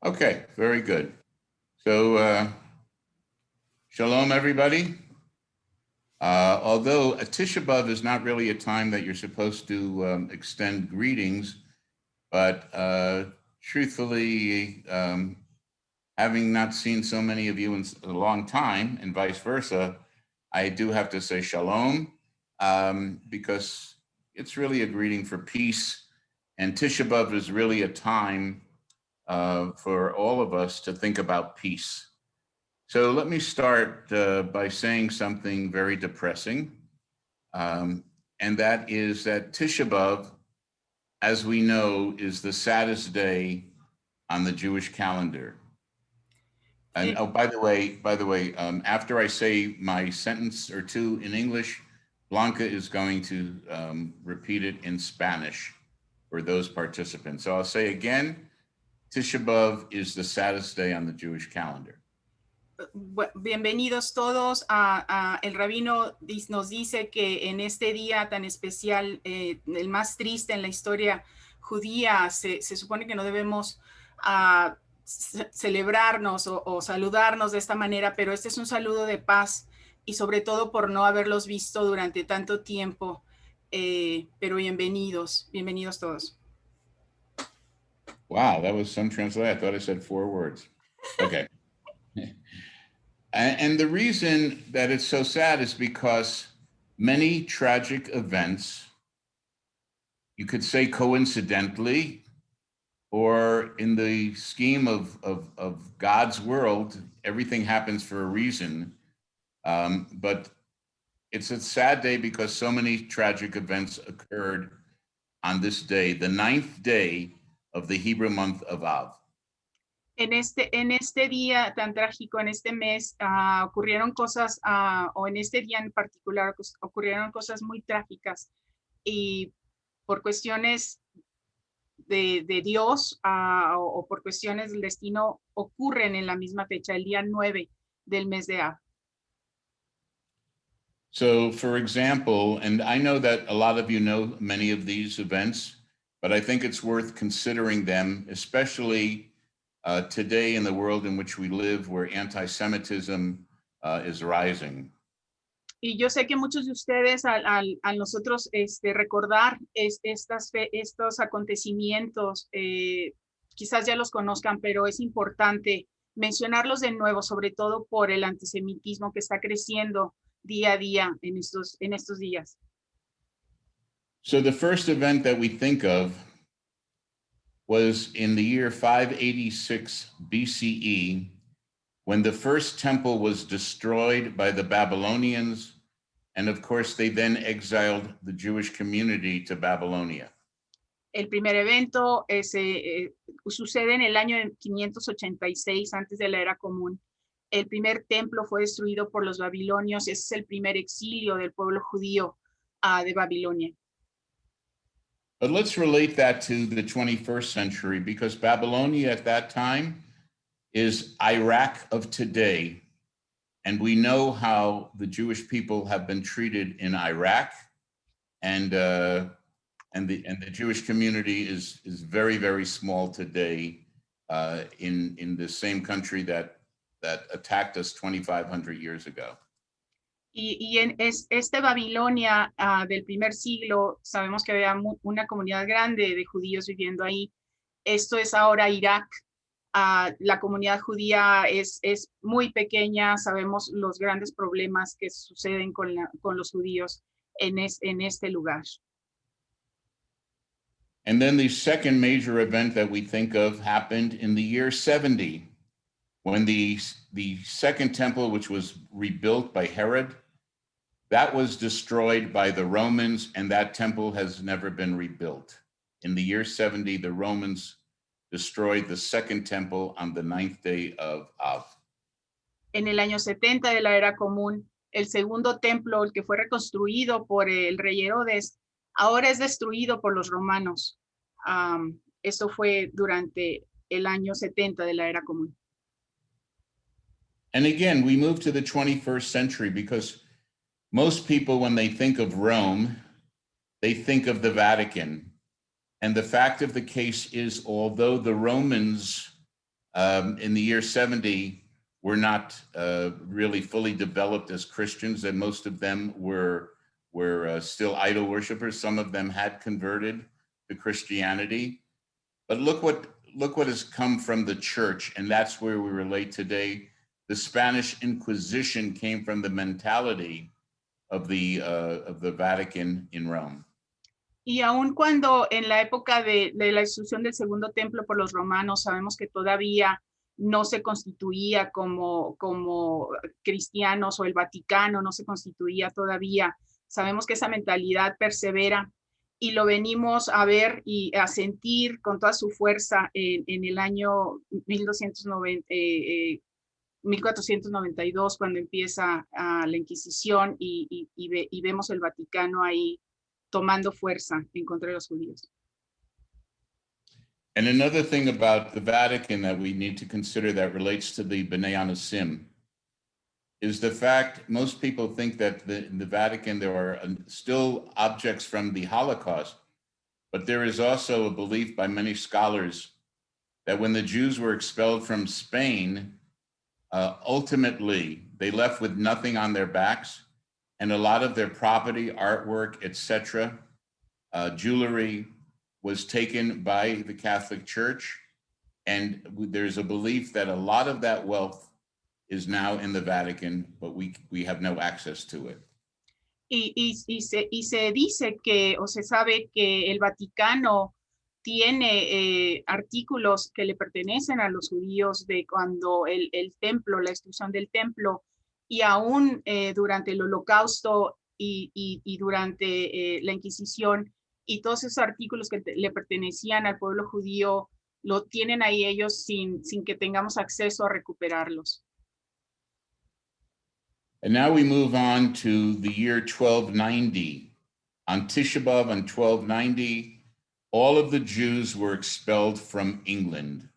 Okay, very good. So, shalom, everybody. Although a Tisha B'Av is not really a time that you're supposed to extend greetings, but truthfully, having not seen so many of you in a long time and vice versa, I do have to say shalom because it's really a greeting for peace. And Tisha B'Av is really a time for all of us to think about peace. So let me start by saying something very depressing, and that is that Tisha B'Av, as we know, is the saddest day on the Jewish calendar. And oh, by the way, after I say my sentence or two in English, Blanca is going to repeat it in Spanish for those participants. So I'll say again, Tisha B'Av is the saddest day on the Jewish calendar. Bienvenidos todos a el Rabino nos dice que en este día tan especial, el más triste en la historia judía, se supone que no debemos celebrarnos o saludarnos de esta manera, pero este es un saludo de paz y sobre todo por no haberlos visto durante tanto tiempo, pero bienvenidos todos. Wow, that was some translation. I thought I said 4 words. Okay. And the reason that it's so sad is because many tragic events, you could say coincidentally, or in the scheme of God's world, everything happens for a reason. But it's a sad day because so many tragic events occurred on this day, the 9th day of the Hebrew month of Av. En este día tan trágico, en este mes, ocurrieron cosas, o en este día en particular, ocurrieron cosas muy trágicas y por cuestiones de Dios o por cuestiones del destino ocurren en la misma fecha, el día 9 del mes de Av. So, for example, and I know that a lot of you know many of these events, but I think it's worth considering them, especially today in the world in which we live, where anti-Semitism is rising. Y yo sé que muchos de ustedes, al nosotros recordar estos acontecimientos, quizás ya los conozcan, pero es importante mencionarlos de nuevo, sobre todo por el antisemitismo que está creciendo día a día en estos días. So the first event that we think of was in the year 586 BCE, when the first temple was destroyed by the Babylonians, and of course they then exiled the Jewish community to Babylonia. El primer evento sucede en el año 586 antes de la era común. El primer templo fue destruido por los babilonios. Ese es el primer exilio del pueblo judío de Babilonia. But let's relate that to the 21st century, because Babylonia at that time is Iraq of today. And we know how the Jewish people have been treated in Iraq, and the Jewish community is very, very small today in the same country that attacked us 2,500 years ago. Y en este Babilonia del primer siglo, sabemos que había una comunidad grande de judíos viviendo ahí. Esto es ahora Irak. La comunidad judía es muy pequeña. Sabemos los grandes problemas que suceden con los judíos en este lugar. And then the second major event that we think of happened in the year 70, when the second temple, which was rebuilt by Herod, that was destroyed by the Romans, and that temple has never been rebuilt. In the year 70, the Romans destroyed the second temple on the 9th day of Av. En el año 70 de la era común, el segundo templo, el que fue reconstruido por el rey Herodes, ahora es destruido por los romanos. Esto fue durante el año 70 de la era común. And again, we move to the 21st century because most people, when they think of Rome, they think of the Vatican. And the fact of the case is, although the Romans in the year 70 were not really fully developed as Christians, and most of them were still idol worshipers. Some of them had converted to Christianity. But look what has come from the church, and that's where we relate today. The Spanish Inquisition came from the mentality of the Vatican in Rome. Y aun cuando en la época de la destrucción del segundo templo por los romanos, sabemos que todavía no se constituía como cristianos, o el Vaticano no se constituía todavía. Sabemos que esa mentalidad persevera y lo venimos a ver y a sentir con toda su fuerza en el año 1492, cuando empieza la Inquisición y vemos el Vaticano ahí tomando fuerza en contra de los judíos. And another thing about the Vatican that we need to consider that relates to the B'nai Anusim is the fact most people think that in the Vatican there are still objects from the Holocaust, but there is also a belief by many scholars that when the Jews were expelled from Spain, ultimately they left with nothing on their backs, and a lot of their property, artwork, etc., jewelry was taken by the Catholic Church. And there's a belief that a lot of that wealth is now in the Vatican, but we have no access to it. Y se dice que, o se sabe que el Vaticano tiene artículos que le pertenecen a los judíos de cuando el templo, la destrucción del templo, y aún durante el Holocausto y durante la Inquisición, y todos esos artículos que le pertenecían al pueblo judío, lo tienen ahí ellos sin que tengamos acceso a recuperarlos. And now we move on to the year 1290. On Tisha B'Av on 1290, all of the Jews were expelled from England.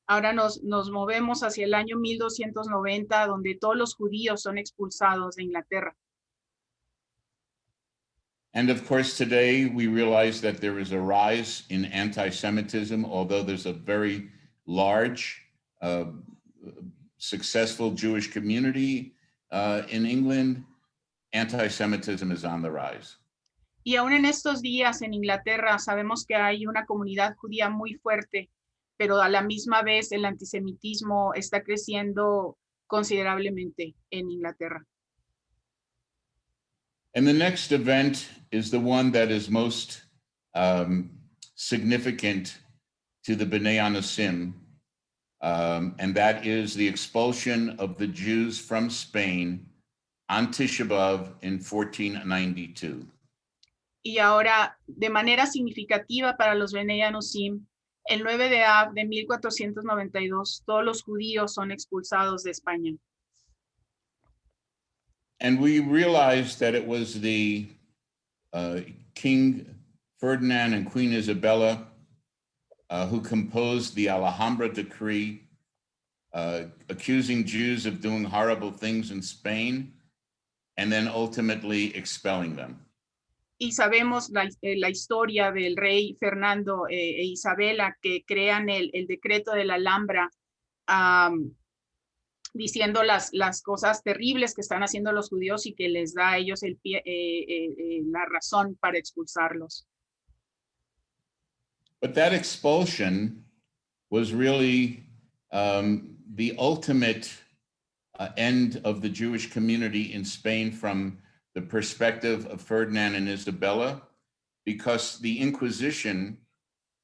Ahora nos movemos hacia el año 1290, donde todos los judíos son expulsados de Inglaterra. And of course, today we realize that there is a rise in anti-Semitism, although there's a very large, successful Jewish community in England, anti-Semitism is on the rise. Y aún en estos días en Inglaterra sabemos que hay una comunidad judía muy fuerte, pero a la misma vez el antisemitismo está creciendo considerablemente en Inglaterra. And the next event is the one that is most significant to the B'nai Anusim, and that is the expulsion of the Jews from Spain on Tisha B'Av in 1492. Y ahora, de manera significativa para los B'nai Anusim, el 9 de Av de 1492, todos los judíos son expulsados de España. And we realized that it was the King Ferdinand and Queen Isabella who composed the Alhambra Decree, accusing Jews of doing horrible things in Spain, and then ultimately expelling them. Y sabemos la historia del rey Fernando e Isabela, que crean el decreto de la Alhambra, diciendo las cosas terribles que están haciendo los judíos y que les da a ellos la razón para expulsarlos. But that expulsion was really the ultimate end of the Jewish community in Spain from the perspective of Ferdinand and Isabella, because the Inquisition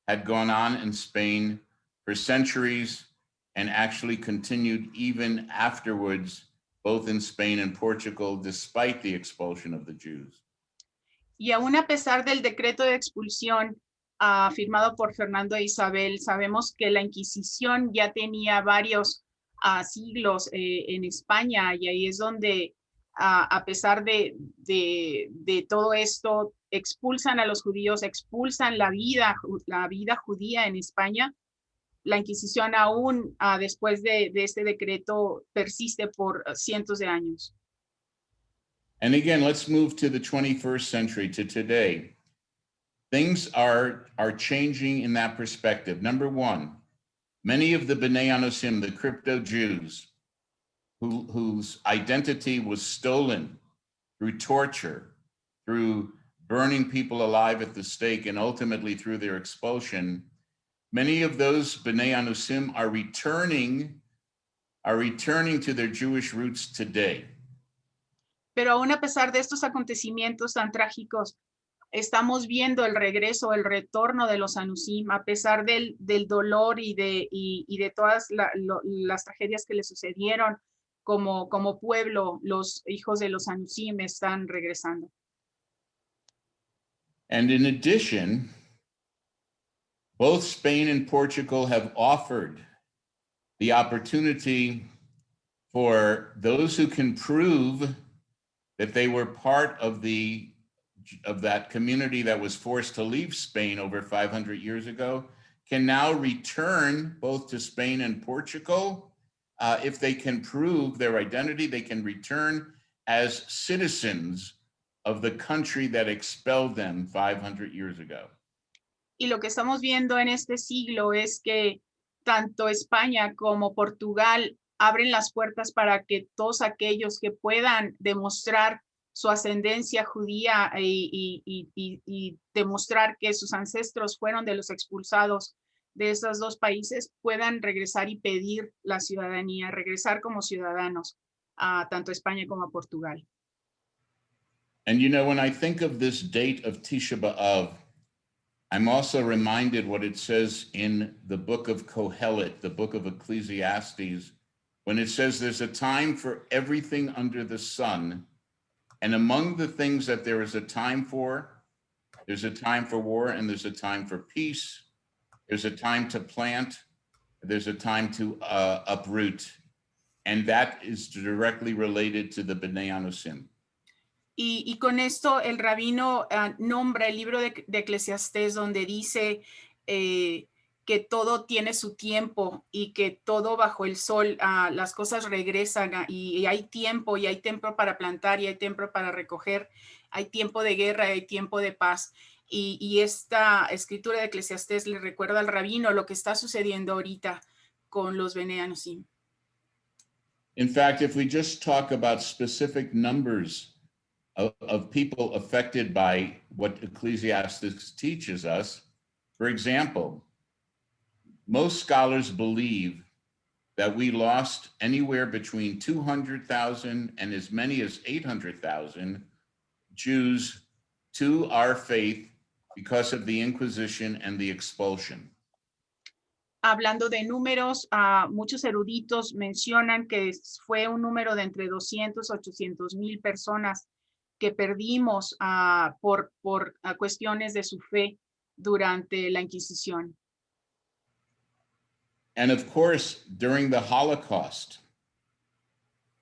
had gone on in Spain for centuries and actually continued even afterwards, both in Spain and Portugal, despite the expulsion of the Jews. Y aún a pesar del decreto de expulsión firmado por Fernando e Isabel, sabemos que la Inquisición ya tenía varios siglos en España, y ahí es donde, a pesar de todo esto, expulsan a los judíos, expulsan la vida judía en España. La Inquisición aún después de este decreto persiste por cientos de años. And again, let's move to the 21st century, to today. Things are changing in that perspective. Number one, Many of the B'nai Anosim, the crypto Jews, whose identity was stolen through torture, through burning people alive at the stake, and ultimately through their expulsion, many of those B'nai Anosim are returning to their Jewish roots today. Pero aún a pesar de estos acontecimientos tan trágicos, estamos viendo el regreso, el retorno de los Anusim, a pesar del dolor y de todas las tragedias que le sucedieron como pueblo, los hijos de los Anusim están regresando. And in addition, both Spain and Portugal have offered the opportunity for those who can prove that they were part of that community that was forced to leave Spain over 500 years ago, can now return both to Spain and Portugal. If they can prove their identity, they can return as citizens of the country that expelled them 500 years ago. Y lo que estamos viendo en este siglo es que tanto España como Portugal abren las puertas para que todos aquellos que puedan demostrar su ascendencia judía y demostrar que sus ancestros fueron de los expulsados de esos dos países puedan regresar y pedir la ciudadanía, regresar como ciudadanos a tanto España como a Portugal. And you know, when I think of this date of Tisha B'Av, I'm also reminded what it says in the book of Kohelet, the book of Ecclesiastes, when it says there's a time for everything under the sun. And among the things that there is a time for, there's a time for war and there's a time for peace. There's a time to plant, there's a time to uproot. And that is directly related to the B'nai Anosim. Y con esto el Rabino nombra el libro de Eclesiastés donde dice que todo tiene su tiempo y que todo bajo el sol, las cosas regresan y hay tiempo para plantar y hay tiempo para recoger, hay tiempo de guerra, hay tiempo de paz. Y esta escritura de Eclesiastés le recuerda al Rabino lo que está sucediendo ahorita con los B'nai Anosim. In fact, if we just talk about specific numbers of people affected by what Ecclesiastes teaches us, for example, most scholars believe that we lost anywhere between 200,000 and as many as 800,000 Jews to our faith because of the Inquisition and the Expulsion. Hablando de números, muchos eruditos mencionan que fue un número de entre 200 y 800,000 personas que perdimos por cuestiones de su fe durante la Inquisición. And of course, during the Holocaust,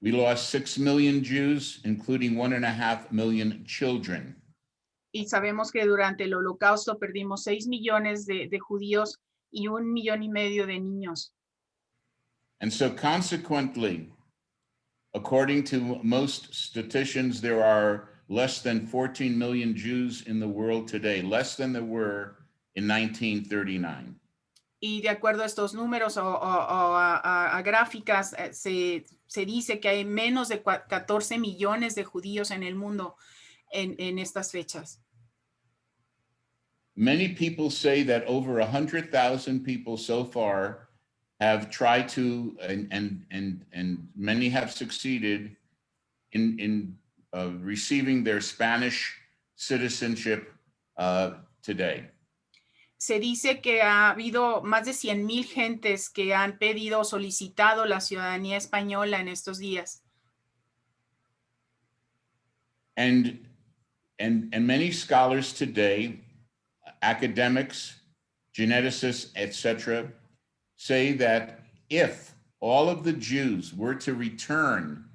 we lost 6 million Jews, including 1.5 million children. Y sabemos que durante el Holocausto perdimos 6 millones de judíos y 1,5 millones de niños. And so consequently, according to most statisticians, there are less than 14 million Jews in the world today, less than there were in 1939. Y de acuerdo a estos números o a gráficas, se dice que hay menos de 14 millones de judíos en el mundo en estas fechas. Many people say that over 100,000 people so far have tried to, and many have succeeded in receiving their Spanish citizenship today. Se dice que ha habido más de 100,000 gentes que han pedido o solicitado la ciudadanía española en estos días. And many scholars today, academics, geneticists, etc., say that if all of the Jews were to return,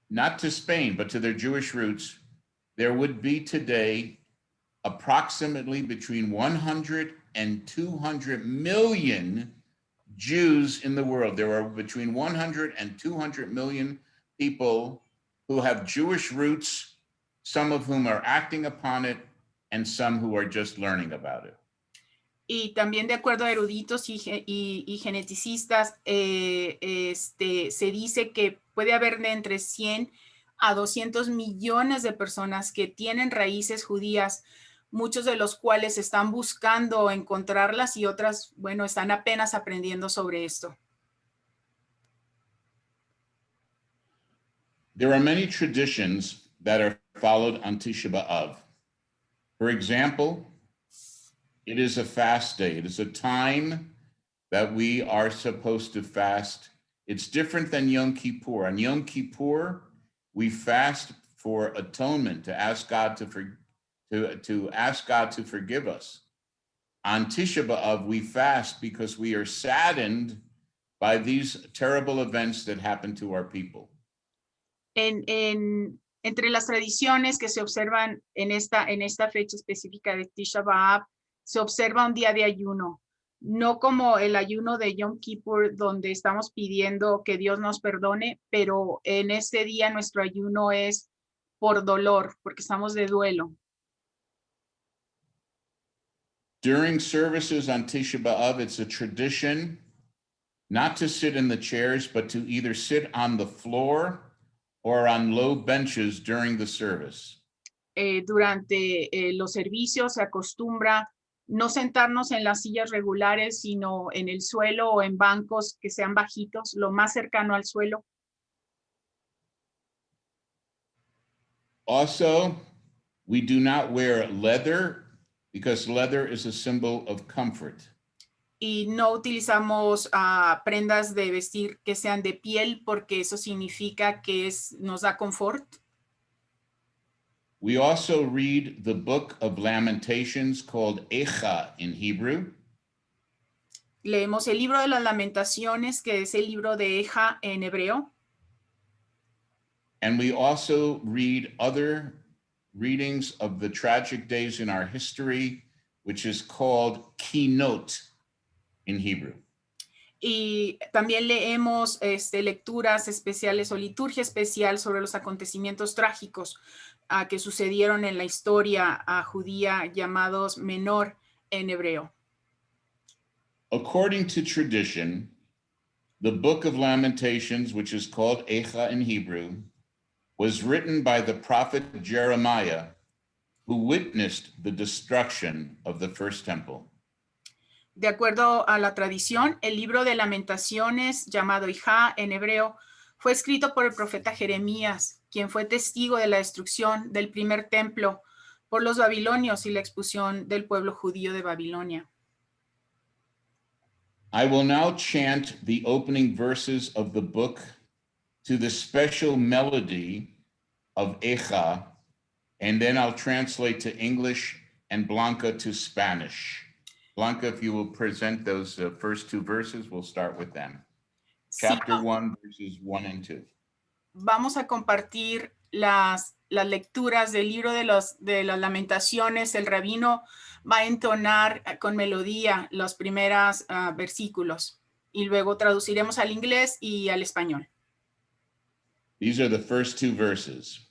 not to Spain, but to their Jewish roots, there would be today approximately between 100 and 200 million Jews in the world. There are between 100 and 200 million people who have Jewish roots, some of whom are acting upon it, and some who are just learning about it. Y también de acuerdo a eruditos y geneticistas, se dice que puede haber de entre 100 a 200 millones de personas que tienen raíces judías, muchos de los cuales están buscando encontrarlas y otras, bueno, están apenas aprendiendo sobre esto. There are many traditions that are followed on Tisha B'Av. For example, it is a fast day. It is a time that we are supposed to fast. It's different than Yom Kippur. On Yom Kippur, we fast for atonement, to ask God to ask God to forgive us. On Tisha B'Av, we fast because we are saddened by these terrible events that happen to our people. Entre las tradiciones que se observan en esta fecha específica de Tisha B'Av, se observa un día de ayuno, no como el ayuno de Yom Kippur, donde estamos pidiendo que Dios nos perdone, pero en este día nuestro ayuno es por dolor, porque estamos de duelo. During services on Tisha B'Av, it's a tradition not to sit in the chairs, but to either sit on the floor or on low benches during the service. Durante los servicios se acostumbra no sentarnos en las sillas regulares, sino en el suelo o en bancos que sean bajitos, lo más cercano al suelo. Also, we do not wear leather because leather is a symbol of comfort. Y no utilizamos prendas de vestir que sean de piel porque eso significa que nos da confort. We also read the book of Lamentations called Echa in Hebrew. Leemos el libro de las Lamentaciones, que es el libro de Eja en hebreo. And we also read other readings of the tragic days in our history, which is called Keynote in Hebrew. Y también leemos lecturas especiales o liturgia especial sobre los acontecimientos trágicos que sucedieron en la historia judía, llamados menor en hebreo. According to tradition, the book of Lamentations, which is called Echa in Hebrew, was written by the prophet Jeremiah, who witnessed the destruction of the first temple. De acuerdo a la tradición, el libro de Lamentaciones, llamado Ijá en hebreo, fue escrito por el profeta Jeremías, quien fue testigo de la destrucción del primer templo por los babilonios y la expulsión del pueblo judío de Babilonia. I will now chant the opening verses of the book to the special melody of Echa, and then I'll translate to English and Blanca to Spanish. Blanca, if you will present those first two verses, we'll start with them. Chapter 1, verses 1 and 2. Vamos a compartir las lecturas del libro de las Lamentaciones. El Rabino va a entonar con melodía los primeros versículos y luego traduciremos al inglés y al español. These are the first two verses.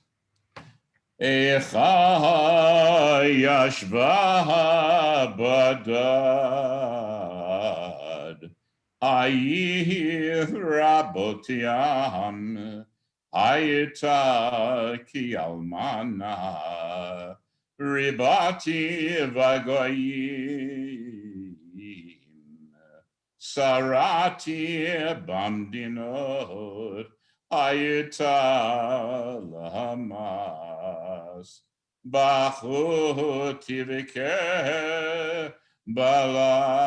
Echa yashva badad, ayir rabotiam, ayita ki almana, ribati vagoyim, sarati bamdinot, ayita lamas, bachuti v'ke balaylam,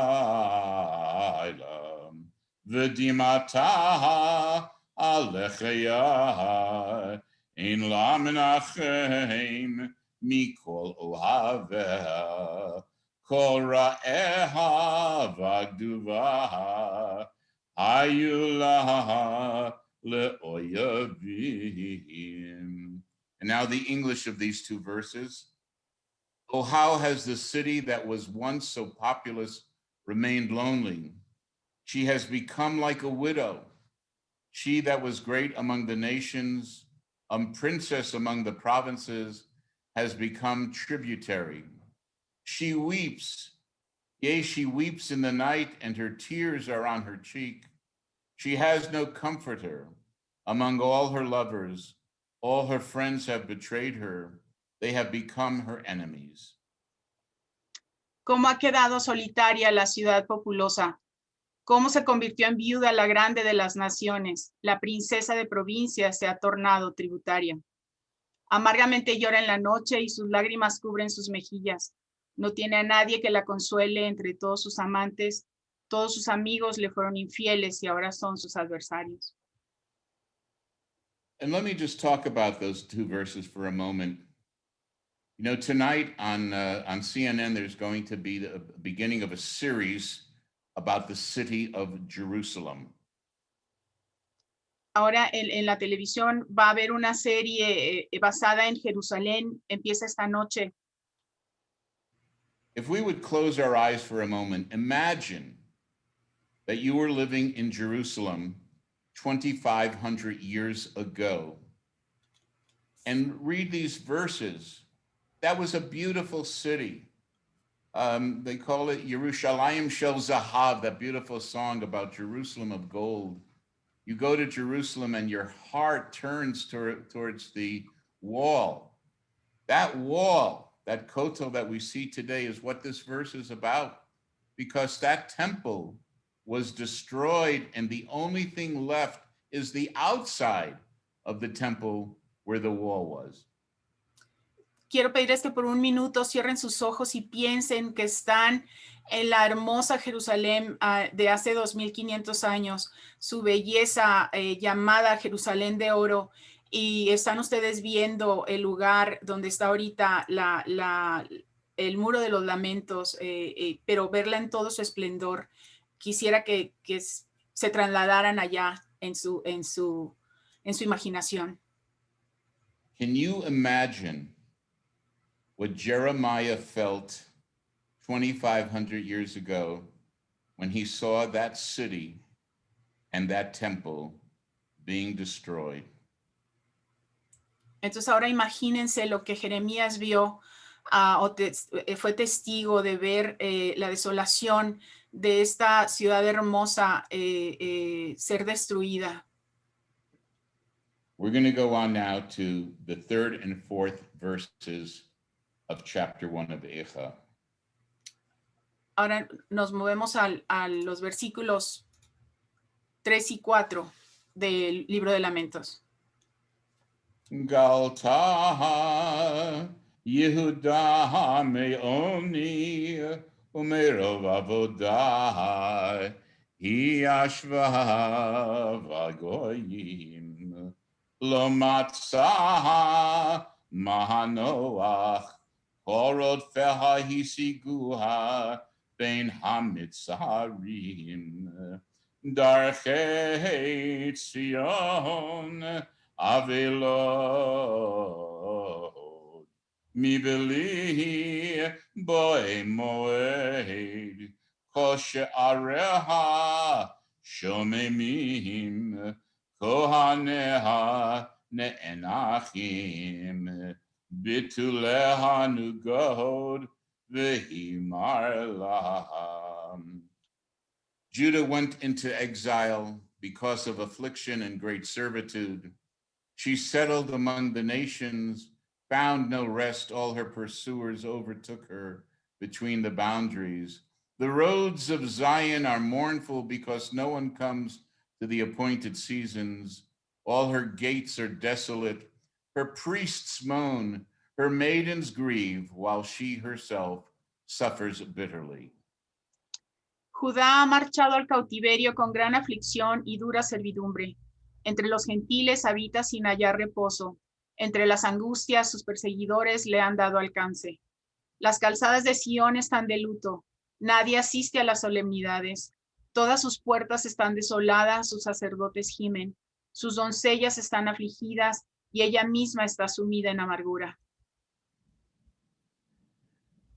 v'dimata alechaya, in lamnachem mikol ohaveh, kol ra'eha v'agduva, ayulah le'oyavim. And now the English of these two verses. Oh, how has the city that was once so populous remained lonely? She has become like a widow. She that was great among the nations, a princess among the provinces, has become tributary. She weeps Yea, she weeps in the night, and her tears are on her cheek. She has no comforter among all her lovers. All her friends have betrayed her. They have become her enemies. ¿Cómo ha quedado solitaria la ciudad populosa? ¿Cómo se convirtió en viuda la grande de las naciones? La princesa de provincia se ha tornado tributaria. Amargamente llora en la noche y sus lágrimas cubren sus mejillas. No tiene a nadie que la consuele entre todos sus amantes. Todos sus amigos le fueron infieles y ahora son sus adversarios. And let me just talk about those two verses for a moment. You know, tonight on CNN, there's going to be the beginning of a series about the city of Jerusalem. Ahora en la televisión va a haber una serie basada en Jerusalén. Empieza esta noche. If we would close our eyes for a moment, imagine that you were living in Jerusalem 2,500 years ago and read these verses. That was a beautiful city. They call it Yerushalayim Shel Zahav, that beautiful song about Jerusalem of gold. You go to Jerusalem and your heart turns towards the wall. That wall, that kotel that we see today is what this verse is about, because that temple was destroyed and the only thing left is the outside of the temple where the wall was. Quiero pedirles que por un minuto cierren sus ojos y piensen que están en la hermosa Jerusalén de hace 2500 años, su belleza llamada Jerusalén de oro, y están ustedes viendo el lugar donde está ahorita el muro de los lamentos, pero verla en todo su esplendor. Quisiera que se trasladaran allá en su imaginación. Can you imagine what Jeremiah felt 2,500 years ago when he saw that city and that temple being destroyed? Entonces ahora imagínense lo que Jeremías vio fue testigo de ver la desolación de esta ciudad hermosa ser destruida. We're going to go on now to the third and fourth verses of chapter 1 of Eicha. Ahora nos movemos a los versículos 3 y 4 del libro de Lamentos. Galta Yehuda me'oni umerov avodah hi ashva vagoyim lo matzah mahanoach korod feha hisiguha ben hamitzarim darchei Tzion Avilod, mi beli boy moed, koshe areha, shomemim, kohaneha ne'enachim, bituleha nugod, vehimar laham. Judah went into exile because of affliction and great servitude. She settled among the nations, found no rest. All her pursuers overtook her between the boundaries. The roads of Zion are mournful because no one comes to the appointed seasons. All her gates are desolate. Her priests moan, her maidens grieve, while she herself suffers bitterly. Judá ha marchado al cautiverio con gran aflicción y dura servidumbre. Entre los gentiles habita sin hallar reposo. Entre las angustias sus perseguidores le han dado alcance. Las calzadas de Sión están de luto. Nadie asiste a las solemnidades. Todas sus puertas están desoladas, sus sacerdotes gimen. Sus doncellas están afligidas y ella misma está sumida en amargura.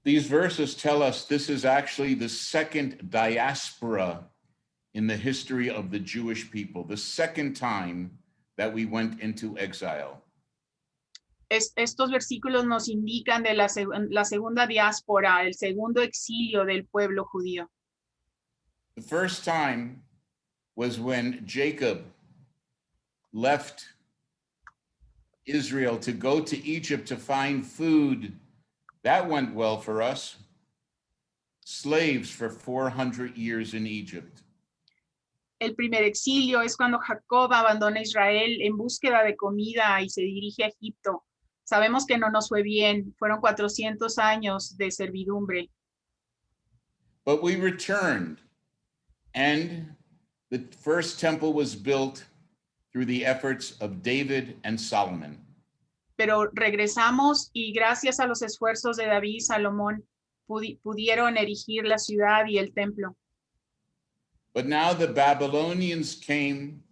These verses tell us this is actually the second diaspora in the history of the Jewish people, the second time that we went into exile. Estos versículos nos indican de la segunda diáspora, el segundo exilio del pueblo judío. The first time was when Jacob left Israel to go to Egypt to find food. That went well for us. Slaves for 400 years in Egypt. El primer exilio es cuando Jacob abandona Israel en búsqueda de comida y se dirige a Egipto. Sabemos que no nos fue bien, fueron 400 años de servidumbre. But we returned, and the first temple was built through the efforts of David and Solomon. Pero regresamos y gracias a los esfuerzos de David y Salomón pudieron erigir la ciudad y el templo. But now the Babylonians came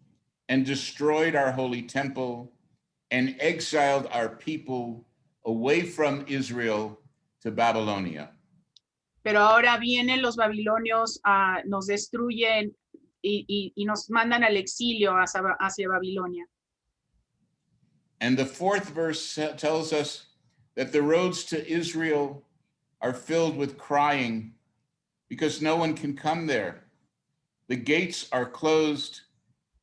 and destroyed our holy temple and exiled our people away from Israel to Babylonia. Pero ahora vienen los babilonios, nos destruyen y nos mandan al exilio hacia Babilonia. And the fourth verse tells us that the roads to Israel are filled with crying because no one can come there. The gates are closed,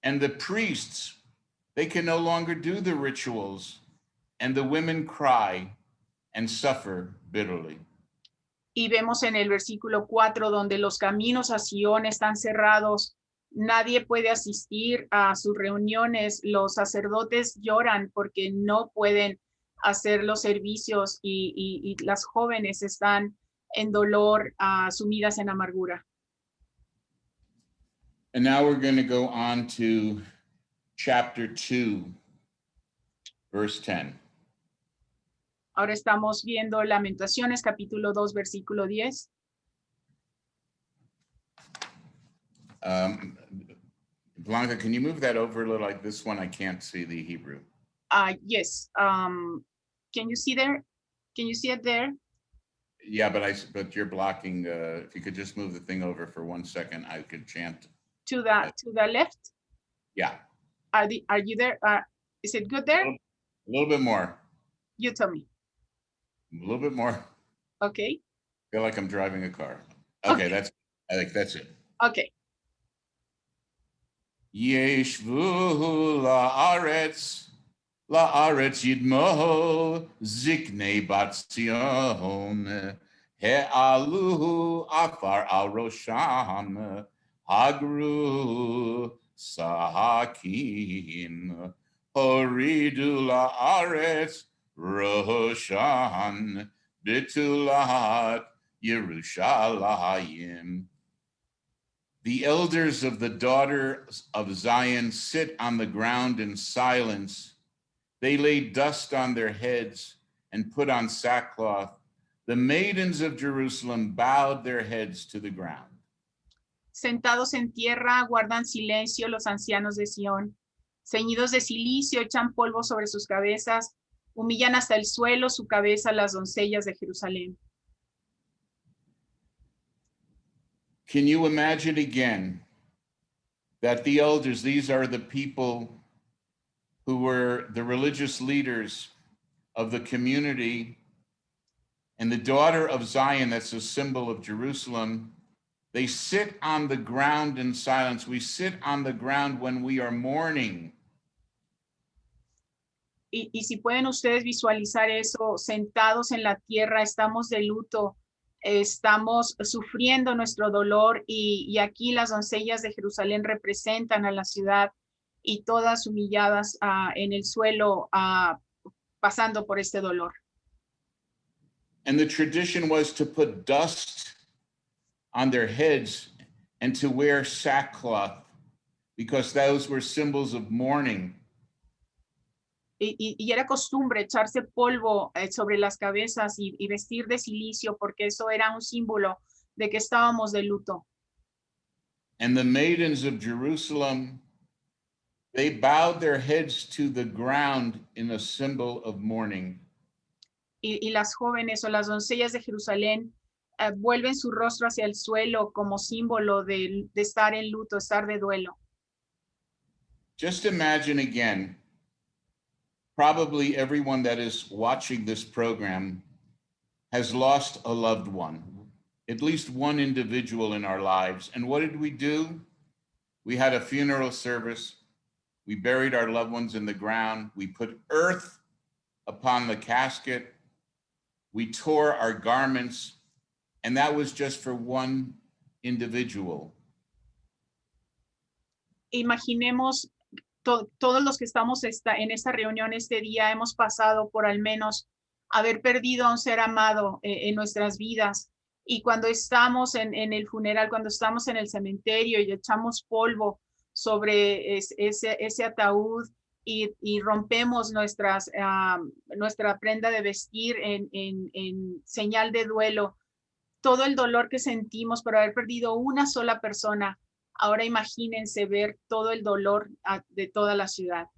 and the priests, they can no longer do the rituals, and the women cry and suffer bitterly. Y vemos en el versículo 4 donde los caminos a Sion están cerrados, nadie puede asistir a sus reuniones, los sacerdotes lloran porque no pueden hacer los servicios y las jóvenes están en dolor, sumidas en amargura. And now we're going to go on to chapter 2, verse 10. Ahora estamos viendo Lamentaciones, capítulo 2, versículo 10. Blanca, can you move that over a little? Like this one, I can't see the Hebrew. Yes. Can you see there? Can you see it there? Yeah, but you're blocking. If you could just move the thing over for 1 second, I could chant. To the left? Yeah. Are you there? Is it good there? A little bit more. You tell me. A little bit more. Okay. I feel like I'm driving a car. Okay, Okay. I think that's it. Okay. Yeshvu la'aretz yidmo ziknei bat Zion he'aluhu afar al rosham hagru sahakim horidu la'aretz roshan bitulat Yerushalayim. The elders of the daughters of Zion sit on the ground in silence. They lay dust on their heads and put on sackcloth. The maidens of Jerusalem bowed their heads to the ground. Sentados en tierra, guardan silencio los ancianos de Sión. Ceñidos de cilicio, echan polvo sobre sus cabezas. Humillan hasta el suelo su cabeza las doncellas de Jerusalén. Can you imagine again that the elders, these are the people who were the religious leaders of the community, and the daughter of Zion, that's a symbol of Jerusalem, they sit on the ground in silence. We sit on the ground when we are mourning. Y si pueden ustedes visualizar eso, sentados en la tierra, estamos de luto. Estamos sufriendo nuestro dolor y aquí las doncellas de Jerusalén representan a la ciudad y todas humilladas en el suelo pasando por este dolor. And the tradition was to put dust on their heads and to wear sackcloth because those were symbols of mourning. Y era costumbre echarse polvo sobre las cabezas y vestir de cilicio porque eso era un símbolo de que estábamos de luto. And the maidens of Jerusalem, they bowed their heads to the ground in a symbol of mourning. Y las jóvenes o las doncellas de Jerusalén vuelven su rostro hacia el suelo como símbolo de estar en luto, estar de duelo. Just imagine again probably everyone that is watching this program has lost a loved one, at least one individual in our lives. And what did we do? We had a funeral service. We buried our loved ones in the ground. We put earth upon the casket. We tore our garments, and that was just for one individual. Imaginemos todos los que estamos en esta reunión este día hemos pasado por al menos haber perdido a un ser amado en nuestras vidas. Y cuando estamos en el funeral, cuando estamos en el cementerio y echamos polvo sobre ese ataúd y rompemos nuestra prenda de vestir en señal de duelo, todo el dolor que sentimos por haber perdido una sola persona, ahora imagínense ver todo el dolor de toda la ciudad.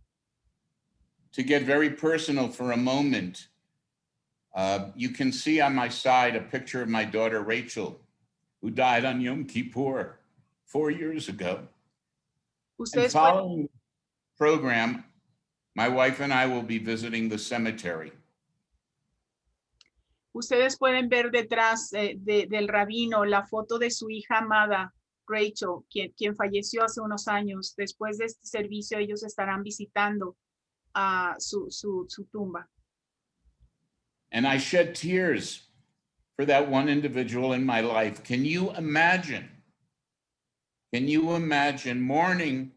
To get very personal for a moment, you can see on my side a picture of my daughter Rachel, who died on Yom Kippur 4 years ago. And following the program, my wife and I will be visiting the cemetery. Ustedes pueden ver detrás del rabino la foto de su hija amada, Rachel, quien falleció hace unos años. Después de este servicio, ellos estarán visitando su tumba. And I shed tears for that one individual in my life. Can you imagine mourning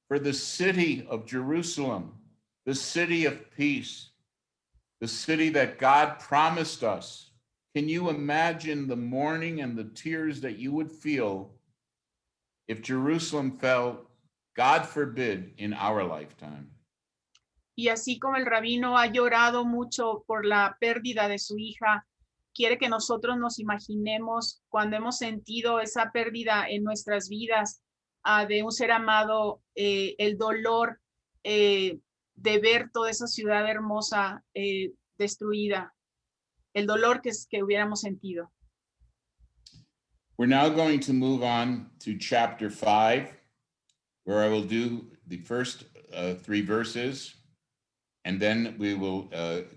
for the city of Jerusalem, the city of peace, the city that God promised us? Can you imagine the mourning and the tears that you would feel if Jerusalem fell, God forbid, in our lifetime? Y así como el rabino ha llorado mucho por la pérdida de su hija, quiere que nosotros nos imaginemos cuando hemos sentido esa pérdida en nuestras vidas de un ser amado, el dolor de ver toda esa ciudad hermosa destruida, el dolor que hubiéramos sentido. We're now going to move on to chapter 5, where I will do the first 3 verses, and then we will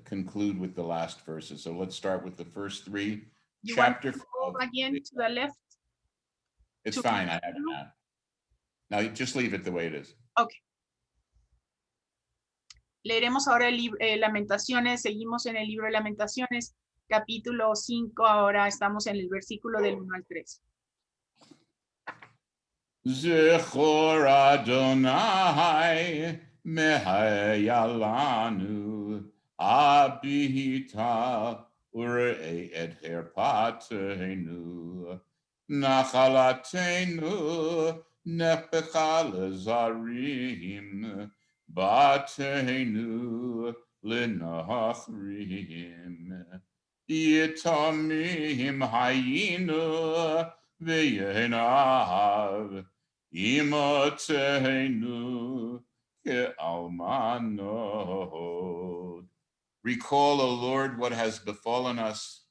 conclude with the last verses. So let's start with the first 3. You Chapter want to go again to the left? It's fine, I have it now. Now just leave it the way it is. Okay. Leeremos ahora el libro Lamentaciones, seguimos en el libro de Lamentaciones, capítulo 5, ahora estamos en el versículo del 1 al 3. Zechor Adonai mehayalanu abita urei et herpatenu nachalatenu nepechal zarim batenu lenachrim yitamim hayinu veyenav Imotenu ke'almanot. Recall, O Lord, what has befallen us.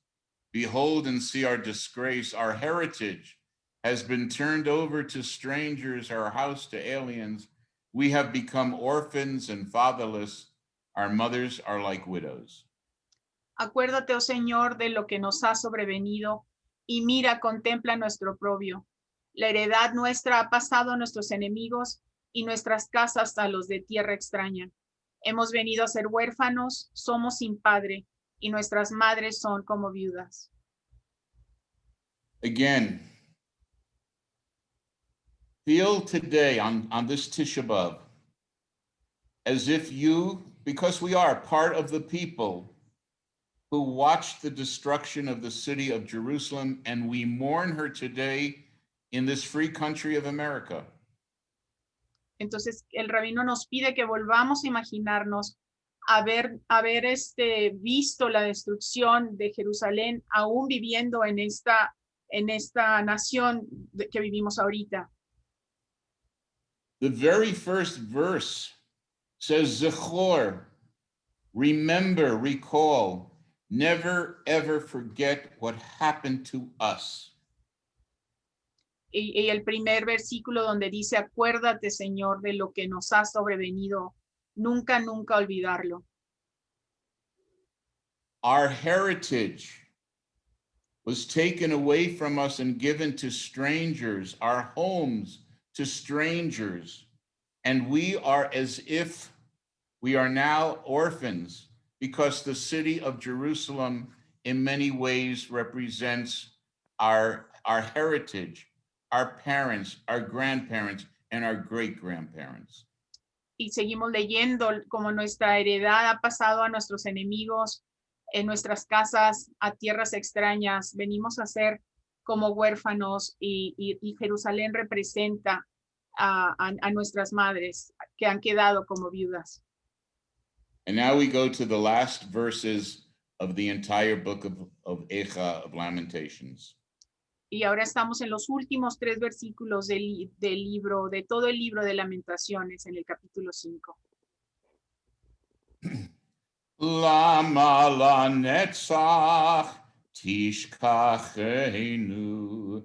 Behold and see our disgrace. Our heritage has been turned over to strangers, our house to aliens. We have become orphans and fatherless. Our mothers are like widows. Acuérdate, oh Señor, de lo que nos ha sobrevenido, y mira, contempla nuestro oprobio. La heredad nuestra ha pasado a nuestros enemigos y nuestras casas a los de tierra extraña. Hemos venido a ser huérfanos, somos sin padre, y nuestras madres son como viudas. Again, feel today on this Tisha B'Av as if you, because we are part of the people who watched the destruction of the city of Jerusalem, and we mourn her today in this free country of America. Entonces, el rabino nos pide que volvamos a imaginarnos haber visto la destrucción de Jerusalén, aún viviendo en esta nación que vivimos ahorita. The very first verse says, Zechor, remember, recall, never ever forget what happened to us. Y el primer versículo donde dice, acuérdate, Señor, de lo que nos ha sobrevenido. Nunca, nunca olvidarlo. Our heritage was taken away from us and given to strangers, our homes to strangers, and we are as if we are now orphans, because the city of Jerusalem in many ways represents our heritage, our parents, our grandparents, and our great-grandparents. Y seguimos leyendo como nuestra heredad ha pasado a nuestros enemigos, en nuestras casas, a tierras extrañas. Venimos a ser como huérfanos y Jerusalén representa a nuestras madres que han quedado como viudas. And now we go to the last verses of the entire book of Echa, of Lamentations. Y ahora estamos en los últimos 3 versículos del libro, de todo el libro de Lamentaciones, en el capítulo 5. Lama la netzach tishkachenu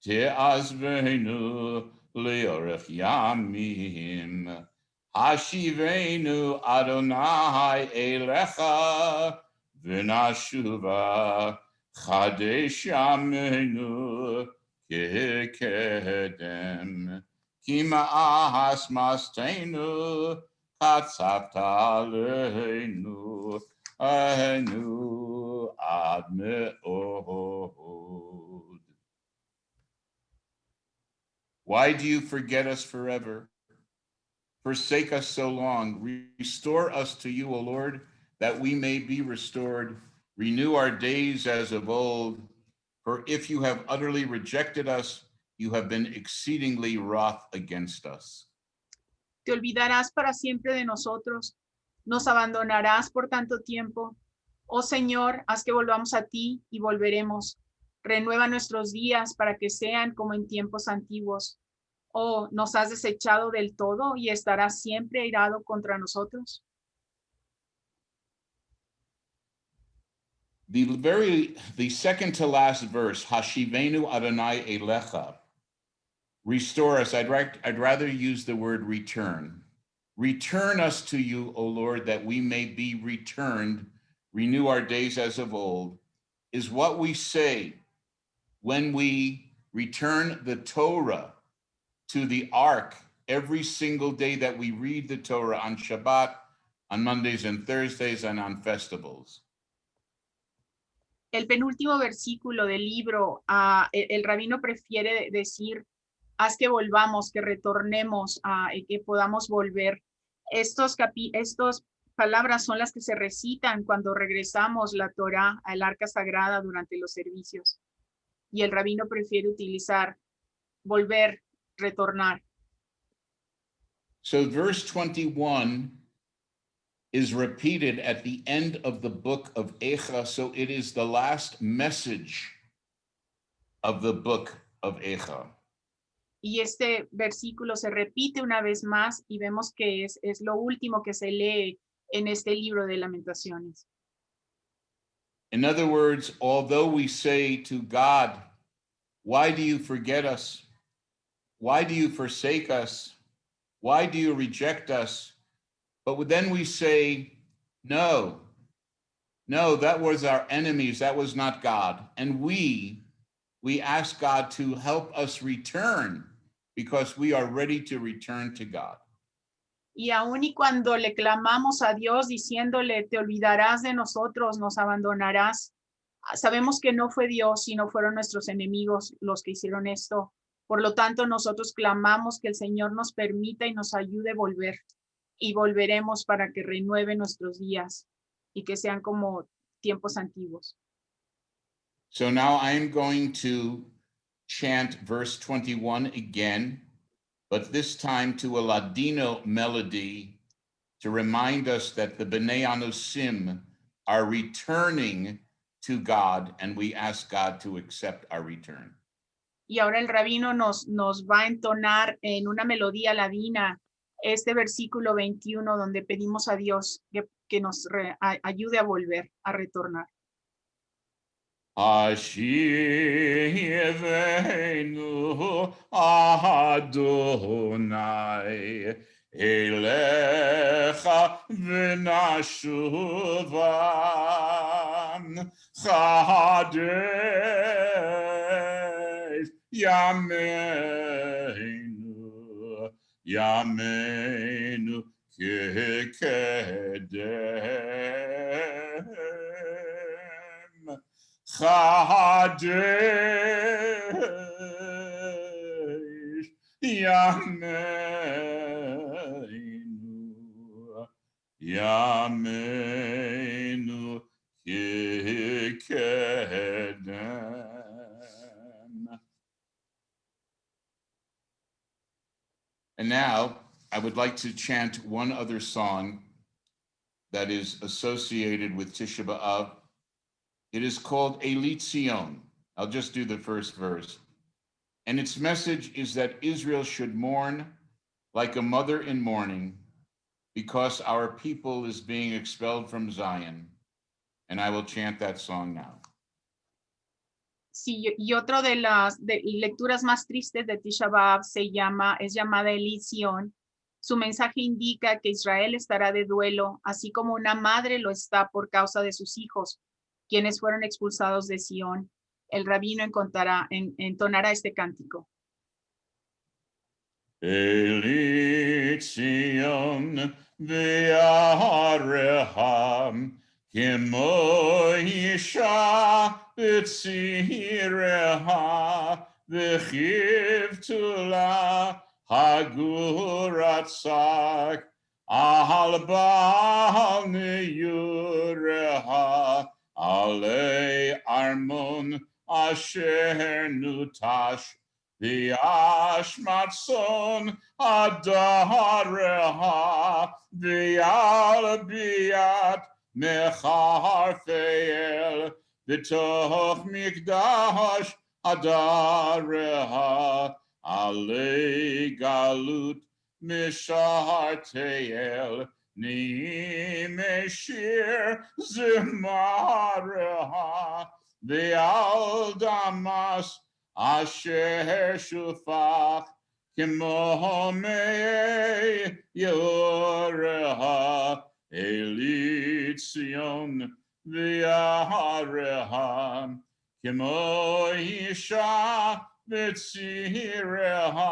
te'azvenu le'orech yamim hashivenu Adonai elecha v'nashuva chadesh yamenu kekedem ki ma'as mastenu Katzavtalenu anu ad me'od. Why do you forget us forever? Forsake us so long. Restore us to you, O Lord, that we may be restored. Renew our days as of old. For if you have utterly rejected us, you have been exceedingly wroth against us. Te olvidarás para siempre de nosotros, nos abandonarás por tanto tiempo. Oh Señor, haz que volvamos a ti y volveremos. Renueva nuestros días para que sean como en tiempos antiguos. Oh, nos has desechado del todo y estarás siempre airado contra nosotros. The second to last verse, Hashivenu Adonai Elecha. Restore us. I'd rather use the word return. Return us to you, O Lord, that we may be returned. Renew our days as of old, is what we say when we return the Torah to the ark every single day that we read the Torah on Shabbat, on Mondays and Thursdays, and on festivals. El penúltimo versículo del libro, el rabino prefiere decir, haz que volvamos, que retornemos, que podamos volver. Estas palabras son las que se recitan cuando regresamos la Torah al arca sagrada durante los servicios. Y el rabino prefiere utilizar volver, retornar. So verse 21 is repeated at the end of the book of Echa, so it is the last message of the book of Echa. Y este versículo se repite una vez más y vemos que es lo último que se lee en este libro de Lamentaciones. In other words, although we say to God, why do you forget us? Why do you forsake us? Why do you reject us? But then we say, no, that was our enemies. That was not God. And we ask God to help us return because we are ready to return to God. Y aun y cuando le clamamos a Dios diciéndole, te olvidarás de nosotros, nos abandonarás, sabemos que no fue Dios, sino fueron nuestros enemigos los que hicieron esto. Por lo tanto, nosotros clamamos que el Señor nos permita y nos ayude a volver. Y volveremos para que renueve nuestros días y que sean como tiempos antiguos. So now I'm going to chant verse 21 again, but this time to a Ladino melody to remind us that the Bnei Anusim are returning to God, and we ask God to accept our return. Y ahora el rabino nos va a entonar en una melodía ladina este versículo 21 donde pedimos a Dios que nos ayude a volver, a retornar. Hashivenu Adonai Elecha v'nashuvam chadesh yameinu yameinu kekedem chadesh yameinu yameinu kekedem. And now I would like to chant one other song that is associated with Tisha B'Av. It is called Elitzion. I'll just do the first verse. And its message is that Israel should mourn like a mother in mourning because our people is being expelled from Zion. And I will chant that song now. Sí, y otro de las lecturas más tristes de Tisha B'Av es llamada Elisión. Su mensaje indica que Israel estará de duelo, así como una madre lo está por causa de sus hijos, quienes fueron expulsados de Sión. El rabino entonará este cántico. Elitzion ve'areham Kemo Isha b'tzireha v'chivtula haguratsak al ba'al neyureha alei armon asher nutash v'ashmatson adareha v'al biat Mecharfeel b'toch mikdash adareha alei galut misharteel nimeshir zimareha v'al damas asher shufach kemo mei yoreha Elitzion v'yareha kemo isha v'tzireha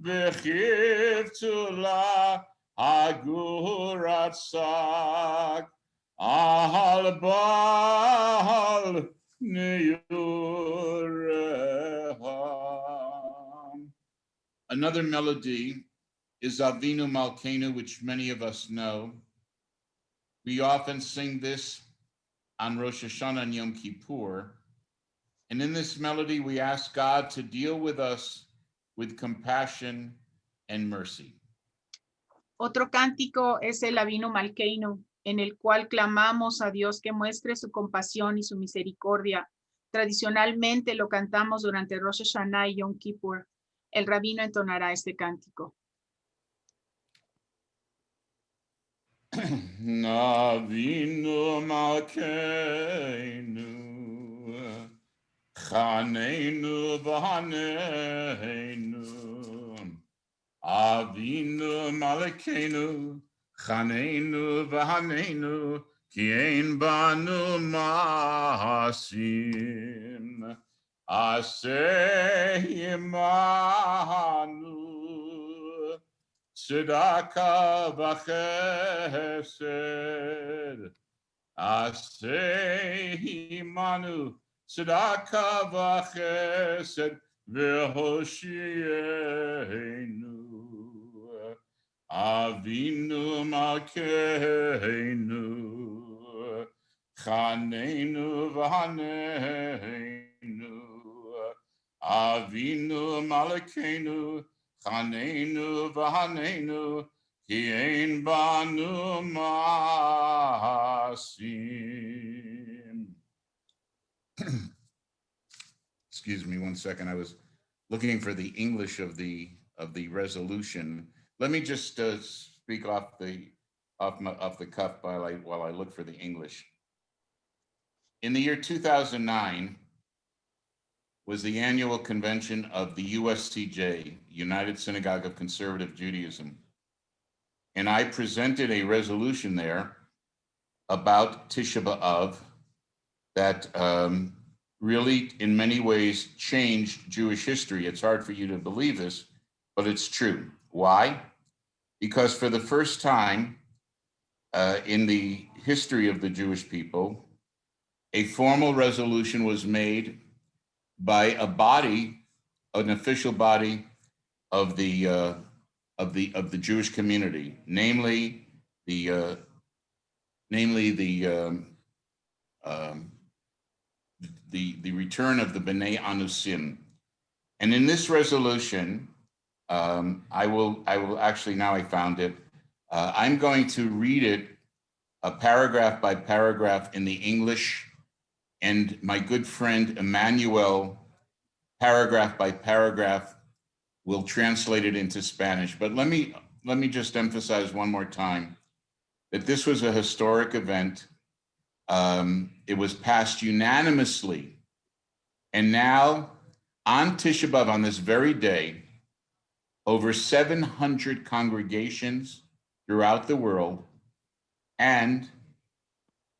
v'chivtula haguratsak al ba'al neyureha. Another melody is Avinu Malkeinu, which many of us know. We often sing this on Rosh Hashanah and Yom Kippur. And in this melody, we ask God to deal with us with compassion and mercy. Otro cántico es el Avinu Malkeinu, en el cual clamamos a Dios que muestre su compasión y su misericordia. Tradicionalmente lo cantamos durante Rosh Hashanah y Yom Kippur. El rabino entonará este cántico. Avinu Malkeinu, Chaneinu v'Haneinu. Avinu Malkeinu, Chaneinu v'Haneinu, Ki ein banu ma'asim, Aseh imanu. Tzedakah v'chesed, Aseh imanu, Tzedakah v'chesed, v'hoshienu. Avinu Malkeinu, Chaneinu v'Haneinu. Avinu Malkeinu, Chaneinu v'Haneinu, Ki ein banu ma'asim. Excuse me 1 second. I was looking for the English of the resolution. Let me just speak off the cuff while I look for the English. In the year 2009 was the annual convention of the USCJ, United Synagogue of Conservative Judaism. and I presented a resolution there about Tisha B'Av that really, in many ways, changed Jewish history. It's hard for you to believe this, but it's true. Why? Because for the first time in the history of the Jewish people, a formal resolution was made by a body, an official body of the Jewish community, namely the return of the Bnei Anusim. And in this resolution, I will actually, now I found it, I'm going to read it paragraph by paragraph in the English, and my good friend Emmanuel, paragraph by paragraph, will translate it into Spanish. But let me just emphasize one more time that this was a historic event. It was passed unanimously. And now on Tisha B'Av, on this very day, over 700 congregations throughout the world and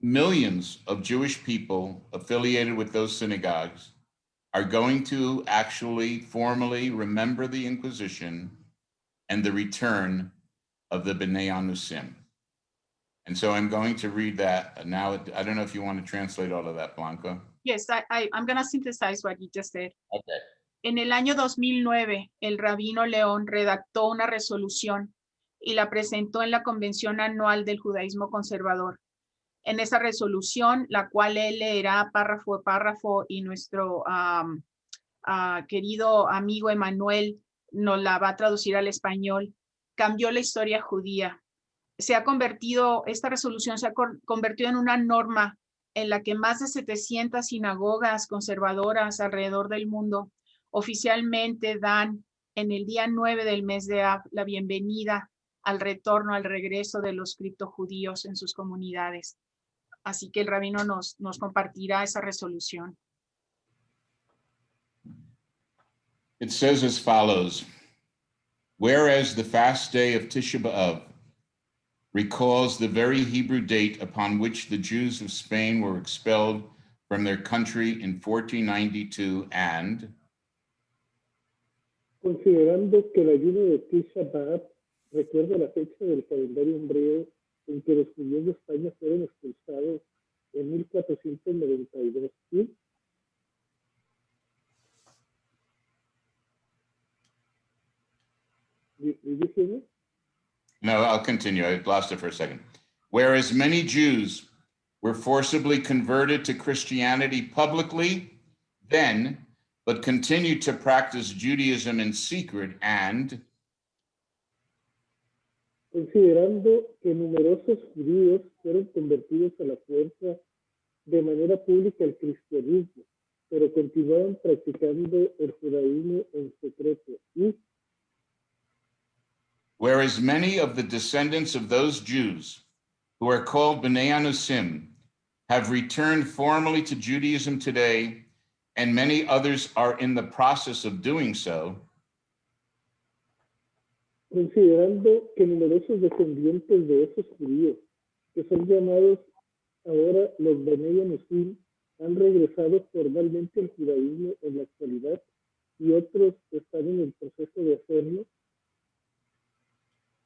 millions of Jewish people affiliated with those synagogues are going to actually formally remember the Inquisition and the return of the Bnei Anusim. And so I'm going to read that now. I don't know if you want to translate all of that, Blanca. Yes, I'm going to synthesize what you just said. Okay. En el año 2009, el Rabino León redactó una resolución y la presentó en la Convención Anual del Judaísmo Conservador. En esa resolución, la cual él leerá párrafo a párrafo y nuestro querido amigo Emanuel nos la va a traducir al español, cambió la historia judía. Esta resolución se ha convertido en una norma en la que más de 700 sinagogas conservadoras alrededor del mundo oficialmente dan en el día 9 del mes de Av la bienvenida al retorno, al regreso de los criptojudíos en sus comunidades. Así que el rabino nos compartirá esa resolución. It says as follows: whereas the fast day of Tisha B'Av recalls the very Hebrew date upon which the Jews of Spain were expelled from their country in 1492, and considerando que el ayuno de Tisha B'Av recuerda la fecha del calendario hebreo en que los judíos de España fueron expulsados en 1492, ¿sí? Did you hear me? no, I'll continue. I lost it for a second. Whereas many Jews were forcibly converted to Christianity publicly then, but continued to practice Judaism in secret, and Considerando que numerosos judíos fueron convertidos a la fuerza de manera pública al cristianismo, pero continuaban practicando el judaísmo en secreto, ¿sí? whereas many of the descendants of those Jews who are called Bnei Anusim have returned formally to Judaism today, and many others are in the process of doing so, considerando que numerosos descendientes de esos judíos, que son llamados ahora los Bnei Anusim, han regresado formalmente al judaísmo en la actualidad y otros están en el proceso de hacerlo.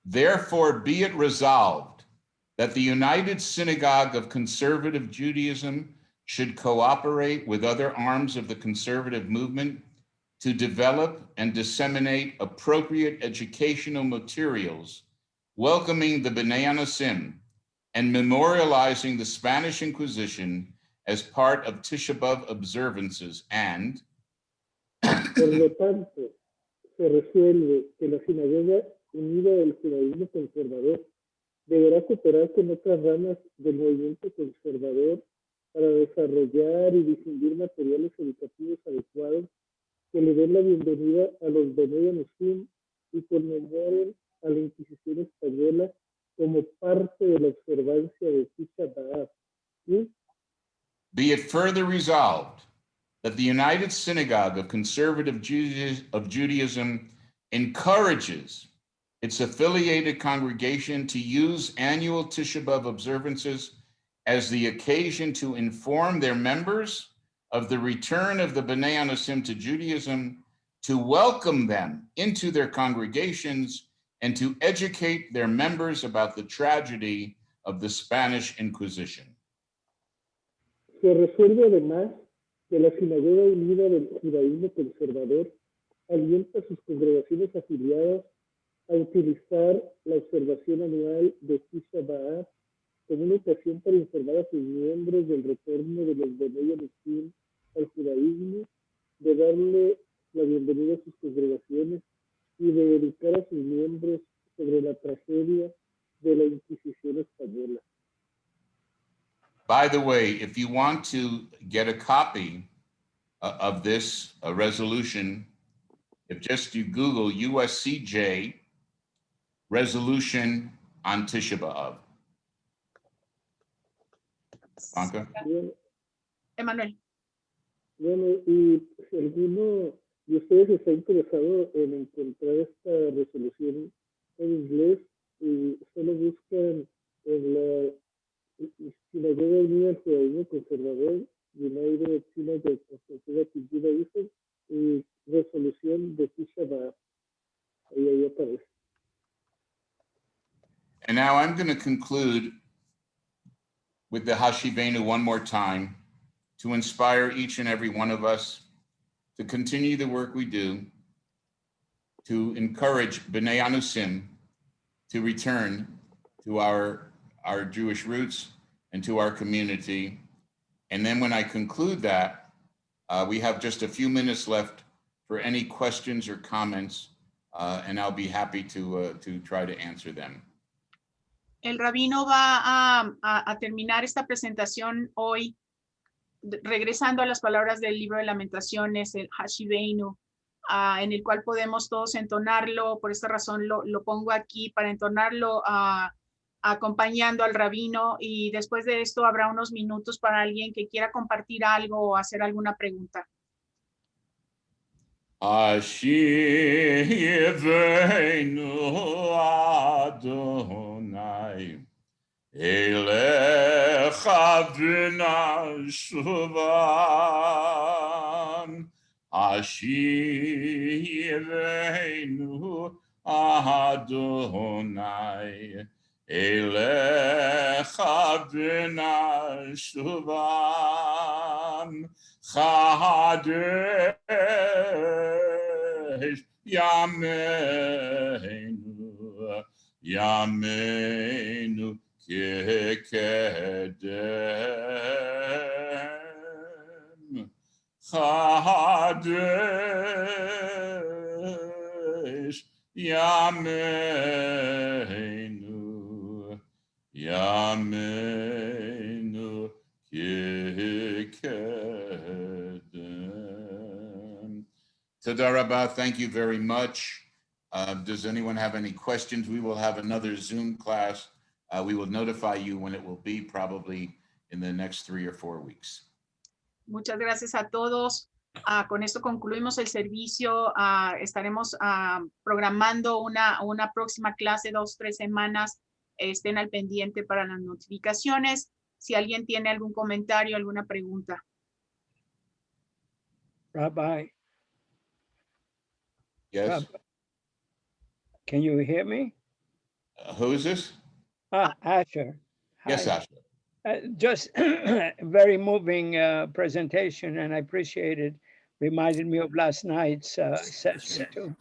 therefore be it resolved that the United Synagogue of Conservative Judaism should cooperate with other arms of the conservative movement to develop and disseminate appropriate educational materials welcoming the Bnei Anusim and memorializing the Spanish Inquisition as part of Tisha B'Av observances, and Por lo tanto, se resuelve que la Sinagoga Unida del Judaísmo Conservador deberá cooperar con otras ramas del movimiento conservador para desarrollar y difundir materiales educativos adecuados que le den la bienvenida a los Bnei Anusim y conmemoren a la Inquisición española como parte de la observancia de Tisha B'Av. ¿Sí? be it further resolved that the United Synagogue of Conservative Judaism encourages its affiliated congregation to use annual Tisha B'Av observances as the occasion to inform their members of the return of the B'nai Anusim to Judaism, to welcome them into their congregations, and to educate their members about the tragedy of the Spanish Inquisition. Se resuelve además que la Sinagoga Unida del Judaísmo Conservador alienta a sus congregaciones afiliadas a utilizar la observación anual de Tisha B'Av como una ocasión para informar a sus miembros del retorno de los Bnei Anusim al judaísmo, de darle la bienvenida a sus congregaciones y de educar a sus miembros sobre la tragedia de la Inquisición española. By the way, if you want to get a copy of this resolution, if just you Google USCJ resolution on Tisha B'Av. Blanca? Bueno, Emanuel. bueno, y si alguno de ustedes está interesado en encontrar esta resolución en inglés, y solo buscan en la Sinagoga Unida del Judaísmo Conservador, United Synagogue of Conservative Judaism, y resolución de Tisha B'Av. Ahí aparece. And now I'm going to conclude with the Hashivenu one more time to inspire each and every one of us to continue the work we do, to encourage B'nai Anusim to return to our Jewish roots and to our community. And then when I conclude that, we have just a few minutes left for any questions or comments, and I'll be happy to try to answer them. El rabino va a terminar esta presentación hoy, regresando a las palabras del libro de Lamentaciones, el Hashivenu, en el cual podemos todos entonarlo. Por esta razón lo pongo aquí para entonarlo acompañando al rabino, y después de esto habrá unos minutos para alguien que quiera compartir algo o hacer alguna pregunta. Hashivenu Adonai Elecha v'nashuvan Hashivenu Adonai Elecha v'nashuvan Chadesh Yameinu Yameinu Kekedem Chadesh Yameinu Yameinu Kekedem. Toda Rabba, thank you very much. Does anyone have any questions? We will have another Zoom class. We will notify you when it will be, probably in the next 3 or 4 weeks. Muchas gracias a todos. Con esto concluimos el servicio. Estaremos programando una próxima clase, 2 o 3 semanas. Estén al pendiente para las notificaciones. Si alguien tiene algún comentario, alguna pregunta. Rabbi. Yes. Rabbi. Can you hear me? Who is this? Asher. Yes, Hi. Asher. Just very moving presentation, and I appreciate it. Reminded me of last night's session too.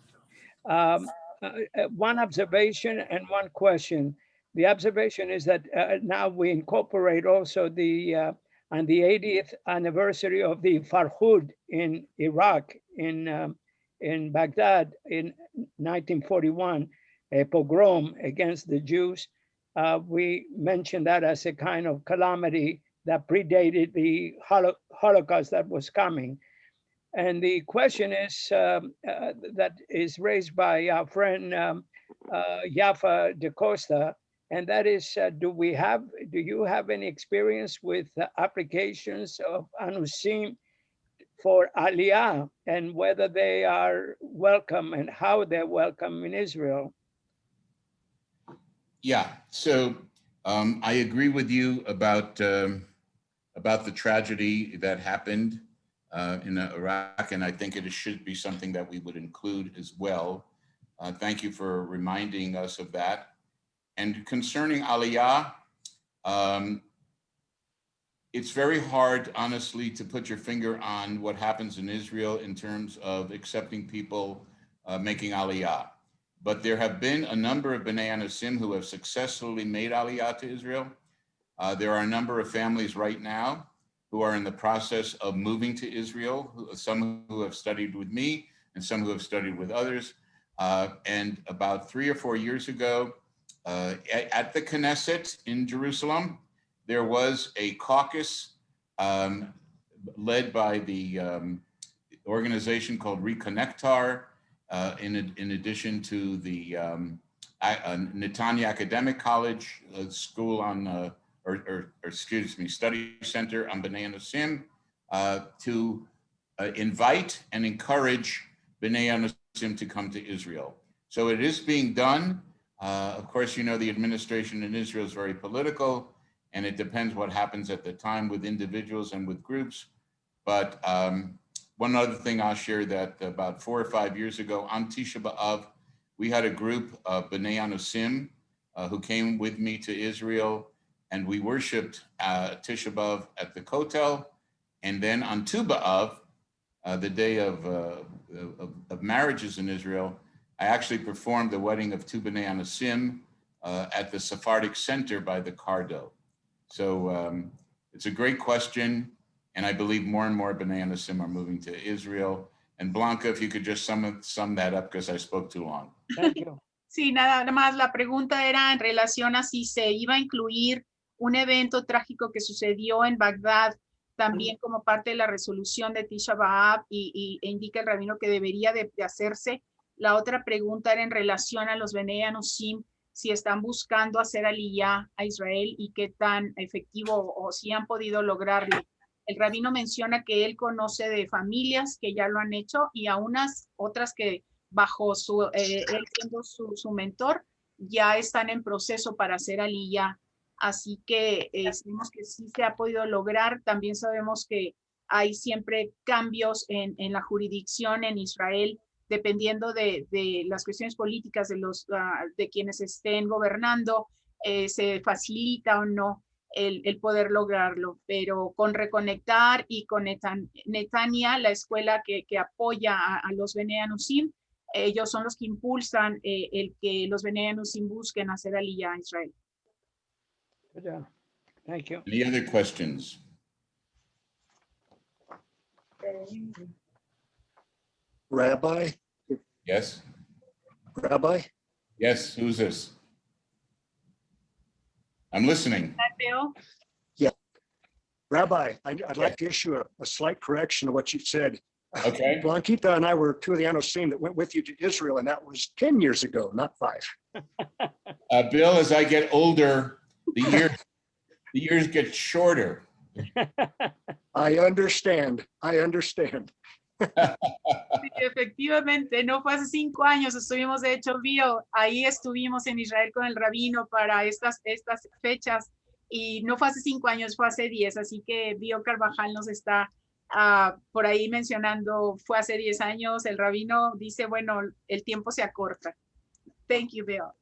One observation and one question. The observation is that now we incorporate also the on the 80th anniversary of the Farhud in Iraq, in Baghdad in 1941, a pogrom against the Jews. We mentioned that as a kind of calamity that predated the Holocaust that was coming. And the question is that is raised by our friend Yafa de Costa, and that is, do you have any experience with applications of Anusim for Aliyah, and whether they are welcome and how they're welcome in Israel? Yeah, so I agree with you about the tragedy that happened in Iraq, and I think it should be something that we would include as well. Thank you for reminding us of that. And concerning Aliyah, it's very hard, honestly, to put your finger on what happens in Israel in terms of accepting people making Aliyah. But there have been a number of B'nai Anasim who have successfully made Aliyah to Israel. There are a number of families right now who are in the process of moving to Israel, some who have studied with me and some who have studied with others. And about 3 or 4 years ago, at the Knesset in Jerusalem, there was a caucus led by the organization called Reconnectar, in addition to the Netanya Academic College School on, excuse me, Study Center on B'nai Anasim, to invite and encourage B'nai Anasim to come to Israel. So it is being done. Of course, you know, the administration in Israel is very political, and it depends what happens at the time with individuals and with groups. But one other thing I'll share, that about 4 or 5 years ago on Tisha B'Av, we had a group of B'nai Anasim who came with me to Israel, and we worshiped Tisha B'Av at the Kotel. And then on Tu B'Av, the day of marriages in Israel, I actually performed the wedding of 2 B'nai Anasim at the Sephardic Center by the Cardo. So it's a great question. And I believe more and more B'nai Anasim are moving to Israel. And Blanca, if you could just sum that up, because I spoke too long. Thank you. Sí, nada más la pregunta era en relación a si se iba a incluir un evento trágico que sucedió en Bagdad también como parte de la resolución de Tisha B'Av e indica el rabino que debería de hacerse. La otra pregunta era en relación a los B'nai Anasim, si están buscando hacer aliyah a Israel y qué tan efectivo o si han podido lograrlo. El rabino menciona que él conoce de familias que ya lo han hecho y a unas otras que bajo él siendo su mentor ya están en proceso para hacer aliyah. Así que sabemos que sí se ha podido lograr. También sabemos que hay siempre cambios en la jurisdicción en Israel, dependiendo de las cuestiones políticas de quienes estén gobernando, se facilita o no el poder lograrlo, pero con Reconectar y con Netanya, la escuela que apoya a los B'nai Anasim, ellos son los que impulsan el que los B'nai Anasim busquen hacer aliyah a Israel. Good job. Thank you. Any other questions? Rabbi? Yes? Rabbi? Yes, who's this? I'm listening. Bill? Rabbi, I'd like to issue a slight correction to what you said. Okay. Blanquita and I were 2 of the Anasim that went with you to Israel, and that was 10 years ago, not 5. Bill, as I get older, the years get shorter. I understand. Sí, efectivamente, no fue hace 5 años, estuvimos, de hecho, Bio, ahí estuvimos en Israel con el rabino para estas fechas, y no fue hace 5 años, fue hace 10, así que Bio Carvajal nos está por ahí mencionando, fue hace 10 años, el rabino dice, bueno, el tiempo se acorta. Thank you, Bill.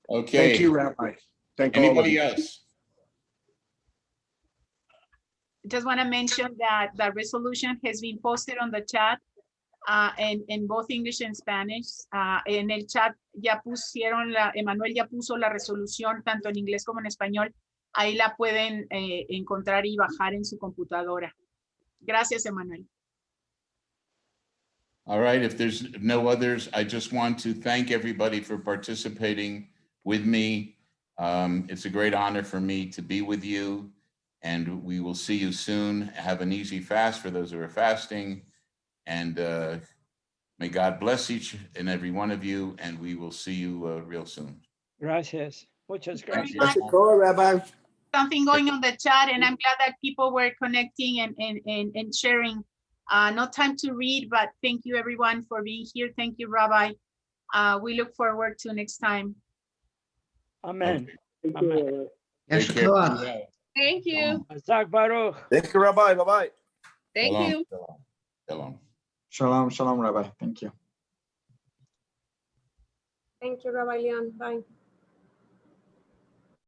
Okay. Thank you, Rabbi. Thank all of Anybody you. else? Just want to mention that the resolution has been posted on the chat in both English and Spanish. En el chat ya pusieron, Emanuel ya puso la resolución tanto en inglés como en español. Ahí la pueden encontrar y bajar en su computadora. Gracias, Emanuel. All right, if there's no others, I just want to thank everybody for participating with me. It's a great honor for me to be with you, and we will see you soon. Have an easy fast for those who are fasting, and may God bless each and every one of you, and we will see you real soon. Gracias. Muchas gracias. That's a call, Rabbi. Something going on the chat, and I'm glad that people were connecting and sharing. No time to read, but thank you everyone for being here. Thank you, Rabbi. We look forward to next time. Amen. Thank you, Amen. Rabbi. Take care. Shabbat. Thank you. Hazak Baruch. Thank you, Rabbi. Bye-bye. Thank Shalom, you. shalom, shalom. Shalom, shalom, Rabbi. Thank you. Thank you, Rabbi Leon. Bye.